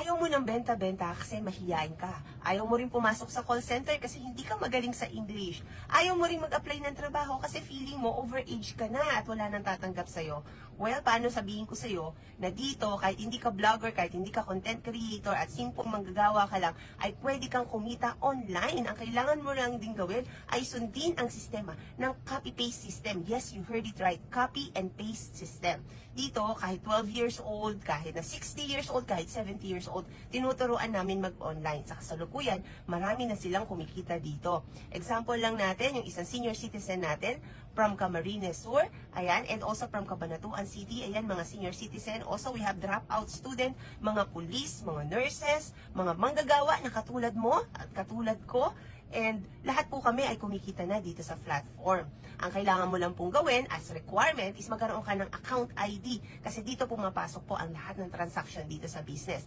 Ayaw mo ng benta-benta kasi mahiyain ka. Ayaw mo rin pumasok sa call center kasi hindi ka magaling sa English. Ayaw mo rin mag-apply ng trabaho kasi feeling mo overage ka na at wala nang tatanggap sa'yo. Well, paano sabihin ko sa'yo na dito, kahit hindi ka vlogger, kahit hindi ka content creator at simple manggagawa ka lang, ay pwede kang kumita online. Ang kailangan mo lang din gawin ay sundin ang sistema ng copy-paste system. Yes, you heard it right. Copy and paste system. Dito, kahit 12 years old, kahit na 60 years old, kahit 70 years old, tinuturuan namin mag-online. Sa kasalukuyan, marami na silang kumikita dito. Example lang natin, yung isang senior citizen natin from Camarines Sur, ayan, and also from Cabanatuan City, ayan, mga senior citizen. Also, we have dropout student, mga police, mga nurses, mga manggagawa na katulad mo at katulad ko. And lahat po kami ay kumikita na dito sa platform. Ang kailangan mo lang pong gawin as requirement is magkaroon ka ng account ID kasi dito pumapasok po ang lahat ng transaction dito sa business.